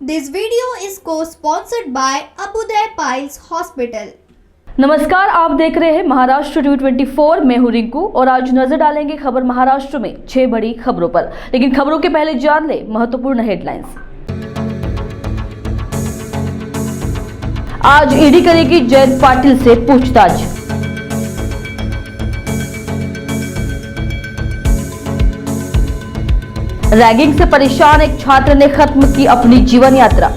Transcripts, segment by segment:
This video is co-sponsored by Abudai Piles Hospital. नमस्कार, आप देख रहे हैं महाराष्ट्र न्यूज़ 24। मैं हूं रिंकू और आज नजर डालेंगे खबर महाराष्ट्र में 6 बड़ी खबरों पर। लेकिन खबरों के पहले जान ले महत्वपूर्ण हेडलाइंस। आज ईडी करेगी जयंत पाटिल से पूछताछ। रैगिंग से परेशान एक छात्र ने खत्म की अपनी जीवन यात्रा।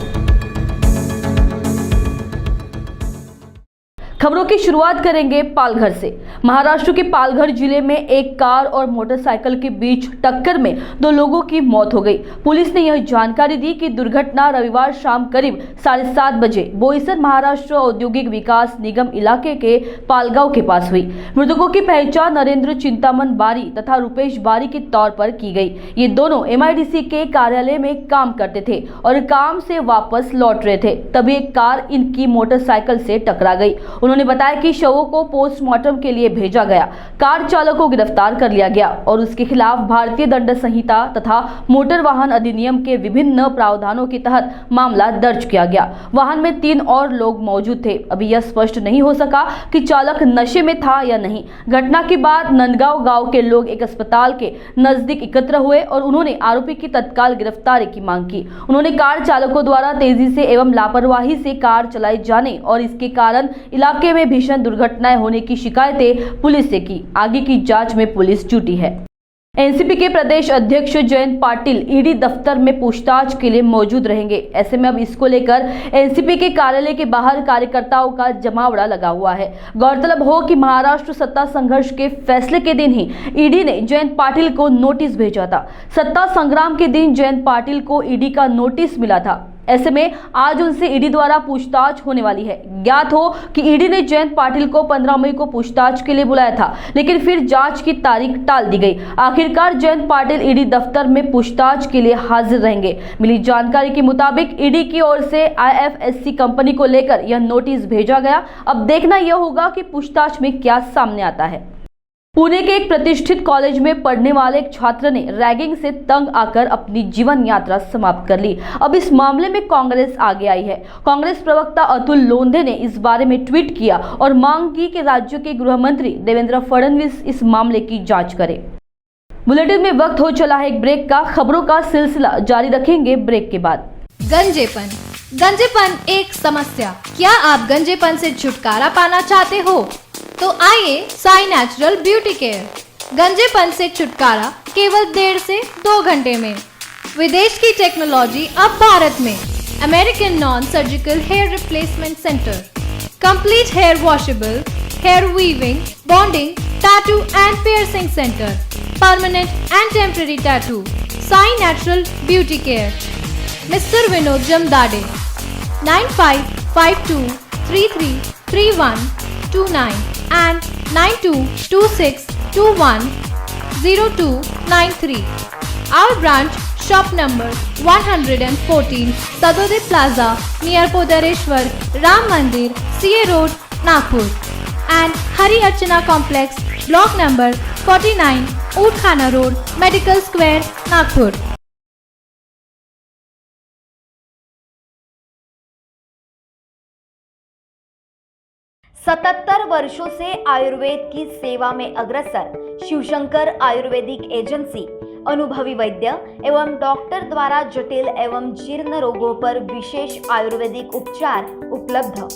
खबरों की शुरुआत करेंगे पालघर से। महाराष्ट्र के पालघर जिले में एक कार और मोटरसाइकिल के बीच टक्कर में 2 लोगों की मौत हो गई। पुलिस ने यह जानकारी दी कि दुर्घटना रविवार शाम करीब 7:30 बजे बोईसर महाराष्ट्र औद्योगिक विकास निगम इलाके के पालगांव के पास हुई। मृतकों की पहचान नरेंद्र चिंतामन बारी तथा रुपेश बारी के तौर पर की गई। ये दोनों MIDC के कार्यालय में काम करते थे और काम से वापस लौट रहे थे, तभी एक कार इनकी मोटरसाइकिल से टकरा गई। उन्होंने बताया कि शवों को पोस्टमार्टम के लिए भेजा गया। कार चालक को गिरफ्तार कर लिया गया और उसके खिलाफ भारतीय दंड संहिता तथा मोटर वाहन अधिनियम के विभिन्न प्रावधानों के तहत मामला दर्ज किया गया। वाहन में 3 और लोग मौजूद थे। अभी यह स्पष्ट नहीं हो सका कि चालक नशे में था या नहीं। घटना के बाद नंदगांव गांव के लोग एक अस्पताल के नजदीक एकत्र हुए और उन्होंने आरोपी की तत्काल गिरफ्तारी की मांग की। उन्होंने कार चालकों द्वारा तेजी से एवं लापरवाही से कार चलाई जाने और इसके कारण इलाके में भीषण दुर्घटनाएं होने की शिकायतें पुलिस से की। आगे की जांच में पुलिस जुटी है। एनसीपी के प्रदेश अध्यक्ष जयंत पाटिल ईडी दफ्तर में पूछताछ के लिए मौजूद रहेंगे। ऐसे में अब इसको लेकर एनसीपी के कार्यालय के बाहर कार्यकर्ताओं का जमावड़ा लगा हुआ है। गौरतलब हो कि महाराष्ट्र सत्ता संघर्ष के फैसले के दिन ही ईडी ने जयंत पाटिल को नोटिस भेजा था। सत्ता संग्राम के दिन जयंत पाटिल को ईडी का नोटिस मिला था। ऐसे में आज उनसे ईडी द्वारा पूछताछ होने वाली है। ज्ञात हो कि ईडी ने जयंत पाटिल को 15 मई को पूछताछ के लिए बुलाया था, लेकिन फिर जांच की तारीख टाल दी गई। आखिरकार जयंत पाटिल ईडी दफ्तर में पूछताछ के लिए हाजिर रहेंगे। मिली जानकारी के मुताबिक ईडी की ओर से IFSC कंपनी को लेकर यह नोटिस भेजा गया। अब देखना यह होगा कि पूछताछ में क्या सामने आता है। पुणे के एक प्रतिष्ठित कॉलेज में पढ़ने वाले एक छात्र ने रैगिंग से तंग आकर अपनी जीवन यात्रा समाप्त कर ली। अब इस मामले में कांग्रेस आगे आई है। कांग्रेस प्रवक्ता अतुल लोंढे ने इस बारे में ट्वीट किया और मांग की कि राज्य के गृह मंत्री देवेंद्र फडणवीस इस मामले की जांच करें। बुलेटिन में वक्त हो चला है एक ब्रेक का। खबरों का सिलसिला जारी रखेंगे ब्रेक के बाद। गंजेपन एक समस्या। क्या आप गंजेपन से छुटकारा पाना चाहते हो? तो आइए साई नेचुरल ब्यूटी केयर। गंजेपन से छुटकारा केवल 1.5 से 2 घंटे में। विदेश की टेक्नोलॉजी अब भारत में। American non surgical hair replacement centre, complete hair washable, hair weaving, bonding, tattoo and piercing centre, permanent and temporary tattoo. Sai natural beauty care, mister Vinod Jamdade, 9552333129 and 9226210293. Our branch, shop number 114, Sadode Plaza, near Podareshwar Ram Mandir, CA Road, Nagpur, and Hari Archana Complex, block number 49, Utkhana Road, Medical Square, Nagpur. सतहत्तर वर्षों से आयुर्वेद की सेवा में अग्रसर Shivshankar Ayurvedic agency अनुभवी वैद्य एवं doctor द्वारा जटिल एवं जीर्ण रोगों पर विशेष आयुर्वेदिक उपचार उपलब्ध।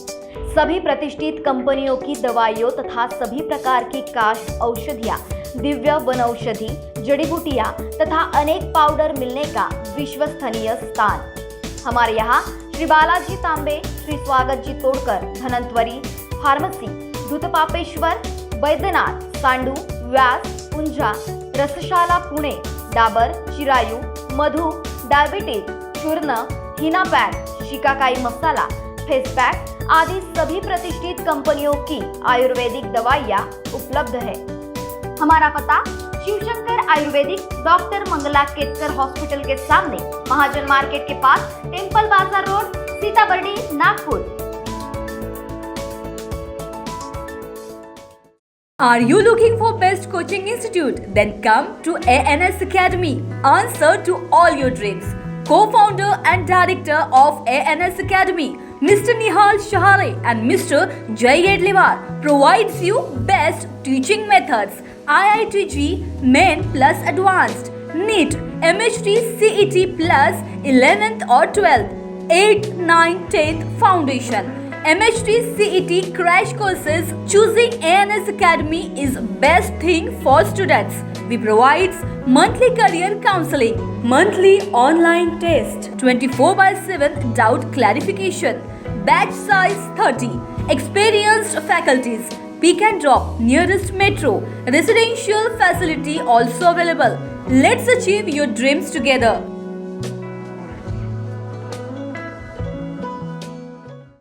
सभी प्रतिष्ठित कंपनियों की दवाइयों तथा सभी प्रकार की काश औषधियाँ, दिव्य वनौषधि, जड़ी बूटियाँ तथा अनेक पाउडर मिलने का विश्वसनीय स्थान। हमारे यहाँ श्री बालाजी तांबे, श्री स्वागत जी तोड़कर, धनंतरी फार्मसी, दूधपापेश्वर, बैद्यनाथ, सांडू, व्यास, पुंजा, रसशाला पुणे, डाबर, चिरायू, मधु, डायबिटीज, चूर्ण, हिना पैक, शिकाकाई मसाला, फेस पैक आदि सभी प्रतिष्ठित कंपनियों की आयुर्वेदिक दवाइयाँ उपलब्ध है। हमारा पता शिवशंकर आयुर्वेदिक, डॉक्टर मंगला केतकर हॉस्पिटल के सामने, महाजन मार्केट के पास, temple Bazaar road, Sitabardi, Nagpur. Are you looking for best coaching institute? Then come to ANS Academy. Answer to all your dreams. co-founder and director of ANS Academy, Mr. Nihal Shahare and Mr. Jay Edliwar provides you best teaching methods, IITG Main plus Advanced, NEET, MHT, CET plus 11th or 12th, 8th, 9th, 10th Foundation, MHT, CET crash courses. Choosing ANS Academy is best thing for students. We provides monthly career counseling, monthly online test, 24/7 doubt clarification, batch size 30, experienced faculties, pick and drop, nearest metro, residential facility also available. Let's achieve your dreams together.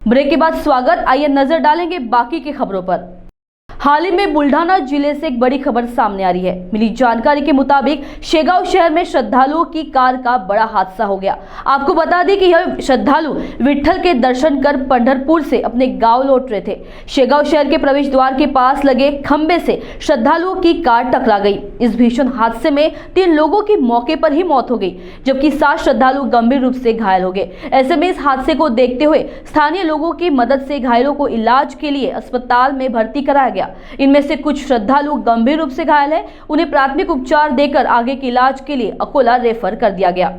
Break के बाद स्वागत। आइए नजर डालेंगे बाकी की खबरों पर। हाल ही में बुल्ढाना जिले से एक बड़ी खबर सामने आ रही है। मिली जानकारी के मुताबिक शेगांव शहर में श्रद्धालुओं की कार का बड़ा हादसा हो गया। आपको बता दें कि यह श्रद्धालु विट्ठल के दर्शन कर पंढरपुर से अपने गांव लौट रहे थे। शेगांव शहर के प्रवेश द्वार के पास लगे खंबे से श्रद्धालुओं की कार टकरा गई। इस भीषण हादसे में 3 लोगों की मौके पर ही मौत हो गई, जबकि 7 श्रद्धालु गंभीर रूप से घायल हो गए। ऐसे में इस हादसे को देखते हुए स्थानीय लोगों की मदद से घायलों को इलाज के लिए अस्पताल में भर्ती कराया गया। इनमें से कुछ श्रद्धालु गंभीर रूप से घायल हैं, उन्हें प्राथमिक उपचार देकर आगे के इलाज के लिए अकोला रेफर कर दिया गया।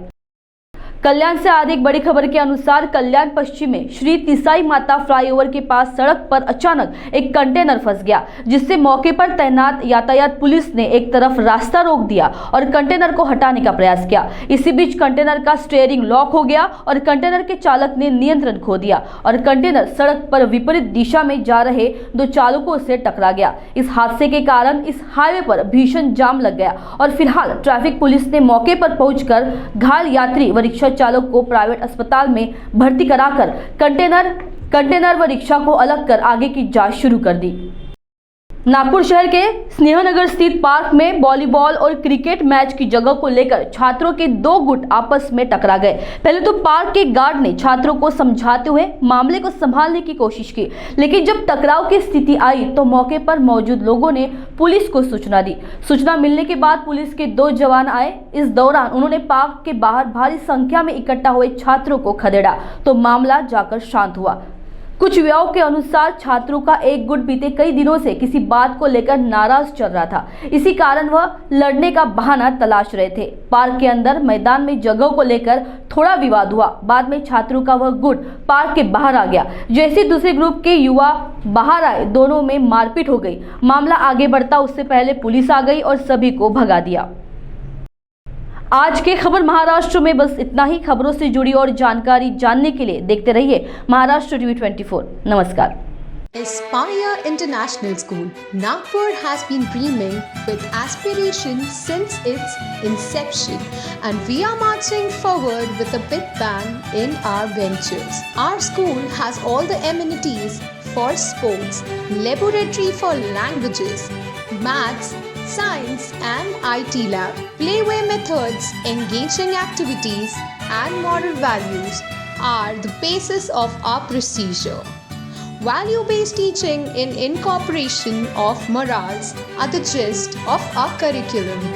कल्याण से आज एक बड़ी खबर के अनुसार कल्याण पश्चिम में श्री तिसाई माता फ्लाईओवर के पास सड़क पर अचानक एक कंटेनर फंस गया, जिससे मौके पर तैनात यातायात पुलिस ने एक तरफ रास्ता रोक दिया और कंटेनर को हटाने का प्रयास किया। इसी बीच कंटेनर का स्टीयरिंग लॉक हो गया और कंटेनर के चालक ने नियंत्रण खो दिया और कंटेनर सड़क पर विपरीत दिशा में जा रहे 2 चालकों से टकरा गया। इस हादसे के कारण इस हाईवे पर भीषण जाम लग गया और फिलहाल ट्रैफिक पुलिस ने मौके पर पहुंचकर घायल यात्री व रिक्शा चालक को प्राइवेट अस्पताल में भर्ती कराकर कंटेनर व रिक्शा को अलग कर आगे की जांच शुरू कर दी। नागपुर शहर के स्नेहनगर स्थित पार्क में वॉलीबॉल और क्रिकेट मैच की जगह को लेकर छात्रों के 2 गुट आपस में टकरा गए। पहले तो पार्क के गार्ड ने छात्रों को समझाते हुए मामले को संभालने की कोशिश की, लेकिन जब टकराव की स्थिति आई तो मौके पर मौजूद लोगों ने पुलिस को सूचना दी। सूचना मिलने के बाद पुलिस के 2 जवान आए। इस दौरान उन्होंने पार्क के बाहर भारी संख्या में इकट्ठा हुए छात्रों को खदेड़ा तो मामला जाकर शांत हुआ। कुछ युवाओं के अनुसार छात्रों का एक गुट बीते कई दिनों से किसी बात को लेकर नाराज चल रहा था। इसी कारण वह लड़ने का बहाना तलाश रहे थे। पार्क के अंदर मैदान में जगह को लेकर थोड़ा विवाद हुआ। बाद में छात्रों का वह गुट पार्क के बाहर आ गया। जैसे दूसरे ग्रुप के युवा बाहर आए, दोनों में मारपीट हो गई। मामला आगे बढ़ता उससे पहले पुलिस आ गई और सभी को भगा दिया। आज के खबर महाराष्ट्र में बस इतना ही। खबरों से जुड़ी और जानकारी जानने के लिए देखते रहिए महाराष्ट्र टीवी 24। नमस्कार। Aspire International School, Nagpur has been dreaming with aspiration since its inception, and we are marching forward with a big bang in our ventures. Our school has all the amenities for sports, laboratory for languages, maths, science and IT lab, playway methods, engaging activities and moral values are the basis of our procedure. Value-based teaching in incorporation of morals are the gist of our curriculum.